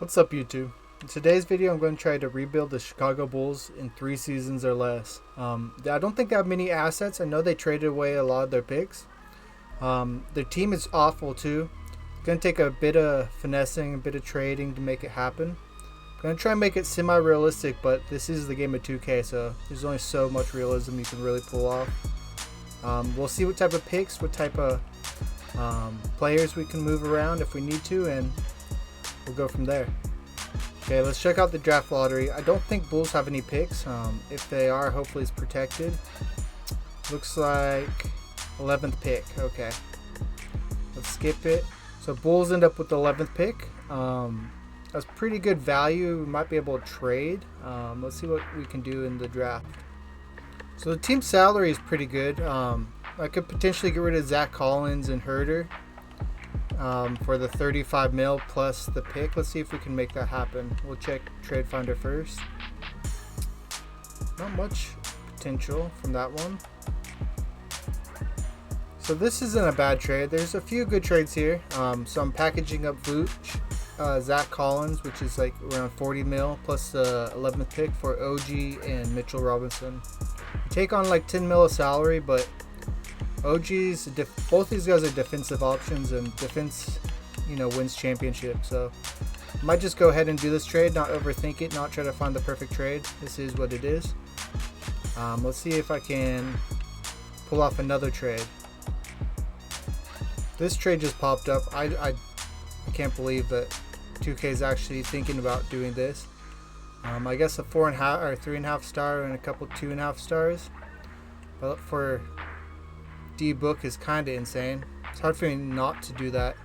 What's up, YouTube? In today's video, I'm going to try to rebuild the Chicago Bulls in 3 seasons or less. I don't think they have many assets. I know they traded away a lot of their picks. Their team is awful too. It's going to take a bit of finessing, a bit of trading to make it happen. I'm going to try and make it semi-realistic, but this is the game of 2K, so there's only so much realism you can really pull off. We'll see what type of picks, what type of players we can move around if we need to, and we'll go from there. Okay, let's check out the draft lottery. I don't think Bulls have any picks. If they are, hopefully it's protected. Looks like 11th pick. Okay, let's skip it. So Bulls end up with the 11th pick. That's pretty good value. We might be able to trade. Let's see what we can do in the draft. So the team salary is pretty good. I could potentially get rid of Zach Collins and Herder for the 35 mil plus the pick. Let's see if we can make that happen. We'll check Trade Finder first. Not much potential from that one. So this isn't a bad trade. There's a few good trades here. So I'm packaging up Vooch, Zach Collins, which is like around 40 mil plus the 11th pick for OG and Mitchell Robinson. You take on like 10 mil of salary, but OG's both these guys are defensive options, and defense, wins championships. So I might just go ahead and do this trade, not overthink it, not try to find the perfect trade. This is what it is. Let's see if I can pull off another trade. This trade just popped up. I can't believe that 2K is actually thinking about doing this. I guess a 4.5 or 3.5 star and a couple 2.5 stars, but for D-Book is kind of insane. It's hard for me not to do that,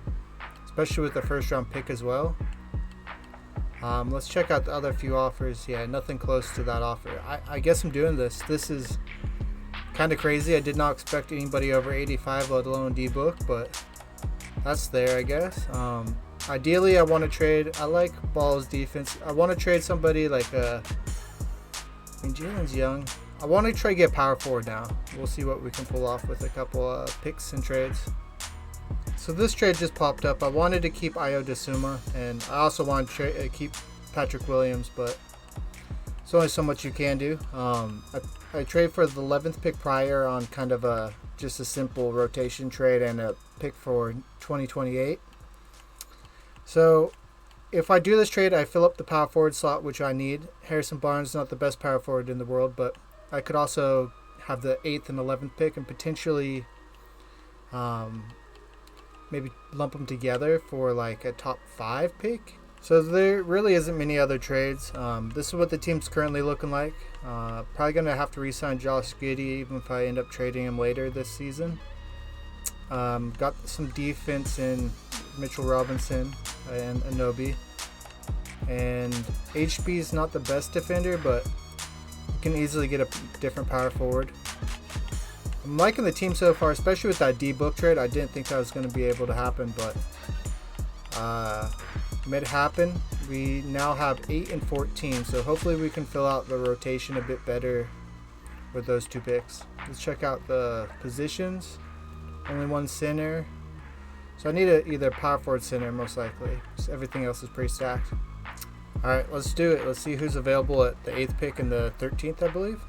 especially with the first round pick as well. Let's check out the other few offers. Yeah, nothing close to that offer. I guess I'm doing this. This is kind of crazy. I did not expect anybody over 85, let alone D-Book, but that's there, I guess. Ideally, I want to trade. I like Ball's defense. I want to trade somebody like Jalen's young. I want to try to get power forward now. We'll see what we can pull off with a couple picks and trades. So this trade just popped up. I wanted to keep Ayo Dosunmu, and I also want to keep Patrick Williams, but there's only so much you can do. I trade for the 11th pick prior on kind of just a simple rotation trade and a pick for 2028. So if I do this trade, I fill up the power forward slot, which I need. Harrison Barnes is not the best power forward in the world, but I could also have the 8th and 11th pick and potentially maybe lump them together for like a top 5 pick. So there really isn't many other trades. This is what the team's currently looking like. Probably going to have to re-sign Josh Giddey even if I end up trading him later this season. Got some defense in Mitchell Robinson and Anunoby. And HB is not the best defender, but can easily get a different power forward. I'm liking the team so far, especially with that D-Book trade. I didn't think that was going to be able to happen, but made it happen. We now have 8 and 14, so hopefully we can fill out the rotation a bit better with those 2 picks. Let's check out the positions. Only one center, so I need either power forward center most likely. So everything else is pretty stacked. Alright, let's do it. Let's see who's available at the 8th pick and the 13th, I believe.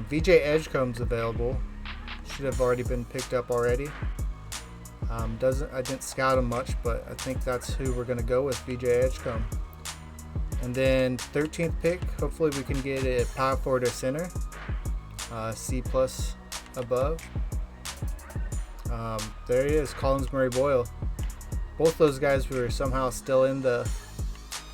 VJ Edgecombe's available. Should have already been picked up already. I didn't scout him much, but I think that's who we're going to go with, VJ Edgecombe. And then 13th pick, hopefully we can get a power forward or center. C+ above. There he is, Collins Murray Boyle. Both those guys were somehow still in the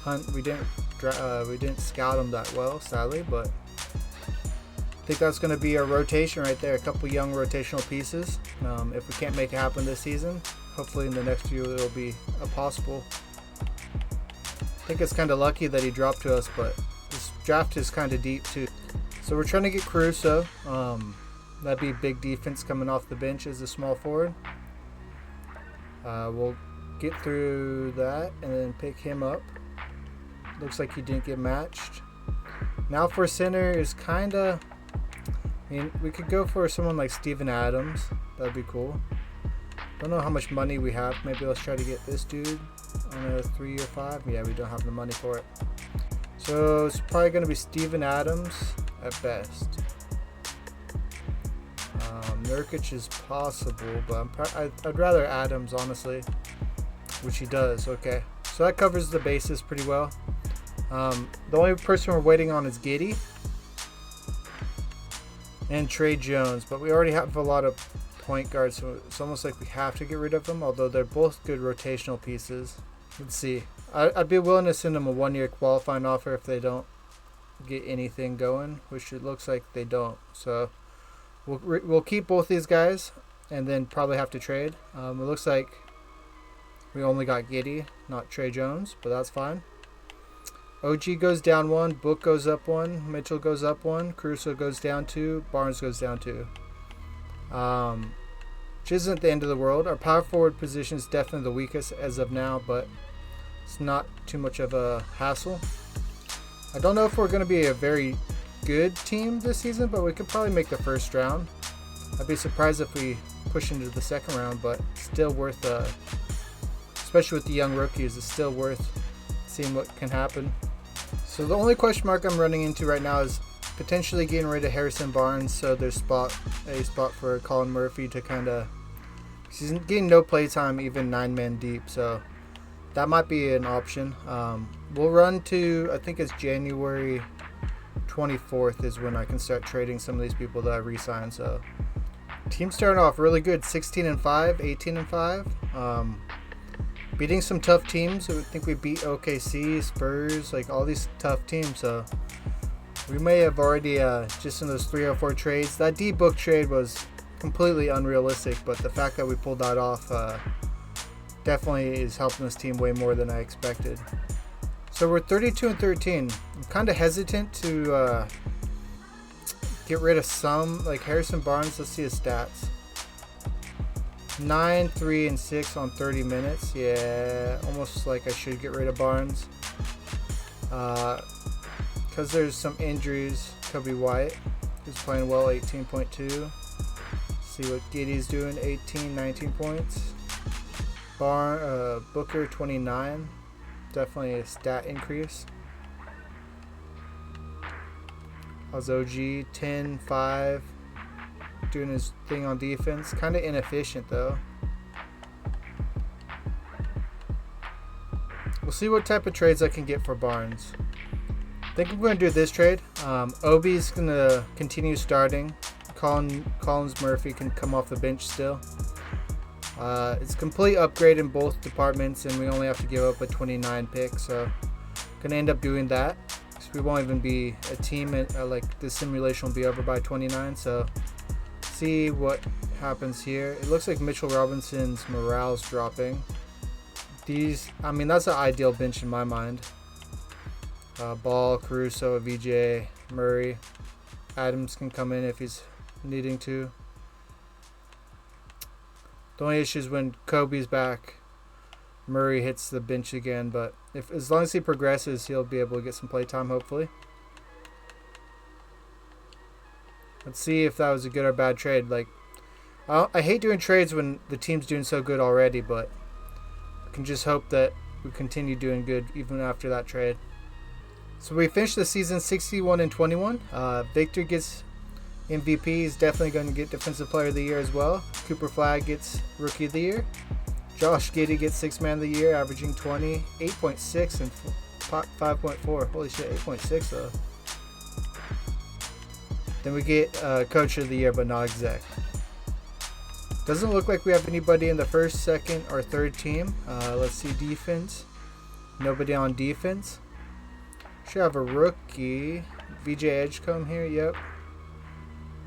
hunt. We didn't scout them that well, sadly, but I think that's going to be our rotation right there. A couple young rotational pieces. If we can't make it happen this season, hopefully in the next few it'll be possible. I think it's kind of lucky that he dropped to us, but this draft is kind of deep too. So we're trying to get Caruso. That'd be big defense coming off the bench as a small forward. We'll get through that and then pick him up. Looks like he didn't get matched. Now for center is kind of, we could go for someone like Steven Adams. That'd be cool. Don't know how much money we have. Maybe let's try to get this dude. on a 3 or 5. Yeah, we don't have the money for it. So it's probably going to be Steven Adams at best. Nurkic is possible, but I'd rather Adams, honestly, which he does. Okay, so that covers the bases pretty well. The only person we're waiting on is Giddey and Trey Jones, but we already have a lot of point guards, so it's almost like we have to get rid of them, although they're both good rotational pieces. Let's see. I'd be willing to send them a 1-year qualifying offer if they don't get anything going, which it looks like they don't. So we'll keep both these guys and then probably have to trade. It looks like we only got Giddey, not Trey Jones, but that's fine. OG goes down 1, Book goes up 1, Mitchell goes up 1, Caruso goes down 2, Barnes goes down 2. Which isn't the end of the world. Our power forward position is definitely the weakest as of now, but it's not too much of a hassle. I don't know if we're going to be a very good team this season, but we could probably make the first round. I'd be surprised if we push into the second round, but still worth, especially with the young rookies, it's still worth seeing what can happen. So the only question mark I'm running into right now is potentially getting rid of Harrison Barnes, so there's a spot for Colin Murphy to kind of, he's getting no play time even 9-man deep, so that might be an option. We'll run to, I think it's January 24th is when I can start trading some of these people that I re-signed. So team starting off really good, 16-5, 18-5. Beating some tough teams. I think we beat OKC, Spurs, like all these tough teams. So we may have already just in those 3 or 4 trades. That D Book trade was completely unrealistic, but the fact that we pulled that off definitely is helping this team way more than I expected. So we're 32-13. I'm kind of hesitant to get rid of some, like Harrison Barnes. Let's see his stats. 9, 3, and 6 on 30 minutes. Yeah, almost like I should get rid of Barnes. Because there's some injuries. Coby White, who's playing well, 18.2. See what Giddey's doing, 18, 19 points. Booker, 29. Definitely a stat increase. How's OG? 10, 5. Doing his thing on defense. Kind of inefficient though. We'll see what type of trades I can get for Barnes. I think I'm going to do this trade. Obi's going to continue starting. Collins Murphy can come off the bench still. It's a complete upgrade in both departments, and we only have to give up a 29 pick, so going to end up doing that. So we won't even be a team, like the simulation will be over by 29, so see what happens here. It looks like Mitchell Robinson's morale's dropping. I mean, that's an ideal bench in my mind. Ball, Caruso, VJ, Murray. Adams can come in if he's needing to. The only issue is when Kobe's back, Murray hits the bench again, but as long as he progresses, he'll be able to get some play time, hopefully. Let's see if that was a good or bad trade. Like, I hate doing trades when the team's doing so good already, but I can just hope that we continue doing good even after that trade. So we finished the season 61-21. Victor gets MVP. He's definitely going to get Defensive Player of the Year as well. Cooper Flagg gets Rookie of the Year. Josh Giddey gets Sixth Man of the Year, averaging 20, 8.6, and 5.4. Holy shit, 8.6 though. Then we get Coach of the Year, but not exec. Doesn't look like we have anybody in the first, second, or third team. Let's see defense. Nobody on defense. Should have a rookie. VJ Edgecombe here, yep.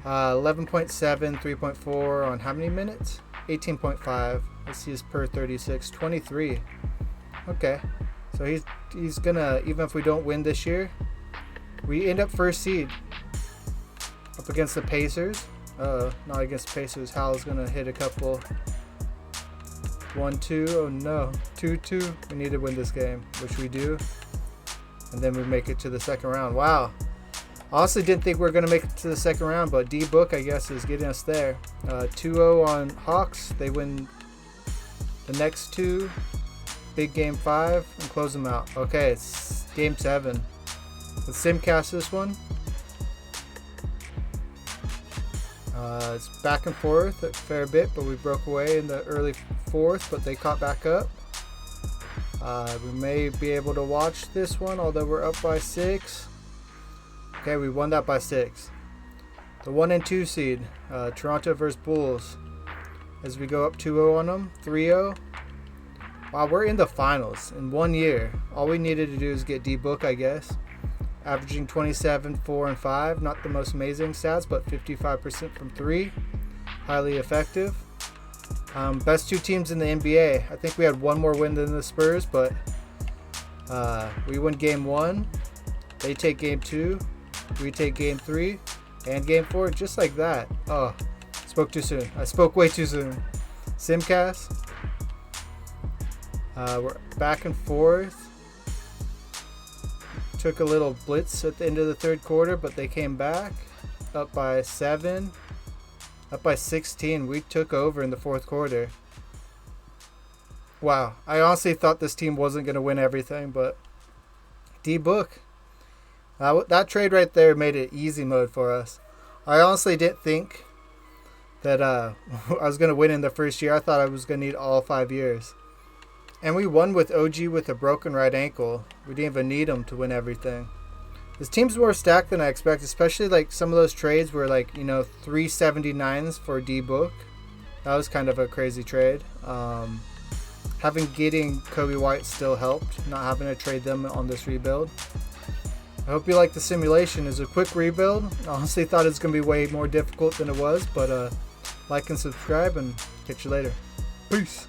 11.7, 3.4 on how many minutes? 18.5. Let's see his per 36. 23. Okay. So he's gonna, even if we don't win this year, we end up first seed. Up against the Pacers. Not against the Pacers. Hal's gonna hit a couple. 1-2. Oh no. 2-2. We need to win this game, which we do. And then we make it to the second round. Wow. Honestly didn't think we were going to make it to the second round, but D-Book, I guess, is getting us there. 2-0 on Hawks. They win the next two. big game 5 and close them out. Okay, it's game 7. Let's simcast this one. It's back and forth a fair bit, but we broke away in the early 4th, but they caught back up. We may be able to watch this one, although we're up by 6. Okay, we won that by 6. The 1 and 2 seed, Toronto versus Bulls. As we go up 2-0 on them, 3-0. Wow, we're in the finals in 1 year. All we needed to do is get D-Book, I guess. Averaging 27, 4, and 5. Not the most amazing stats, but 55% from 3. Highly effective. Best 2 teams in the NBA. I think we had one more win than the Spurs, but we win game 1. They take game 2. We take game 3 and game 4, just like that. Oh, spoke too soon. I spoke way too soon. Simcast. We're back and forth. Took a little blitz at the end of the 3rd quarter, but they came back. Up by 7. Up by 16. We took over in the 4th quarter. Wow. I honestly thought this team wasn't going to win everything, but D-Book. That trade right there made it easy mode for us. I honestly didn't think that I was going to win in the first year. I thought I was going to need all 5 years. And we won with OG with a broken right ankle. We didn't even need him to win everything. This team's more stacked than I expected, especially like some of those trades were like, 379s for D-Book. That was kind of a crazy trade. Getting Coby White still helped, not having to trade them on this rebuild. I hope you like the simulation. It's a quick rebuild. I honestly thought it was going to be way more difficult than it was, but like and subscribe and catch you later. Peace.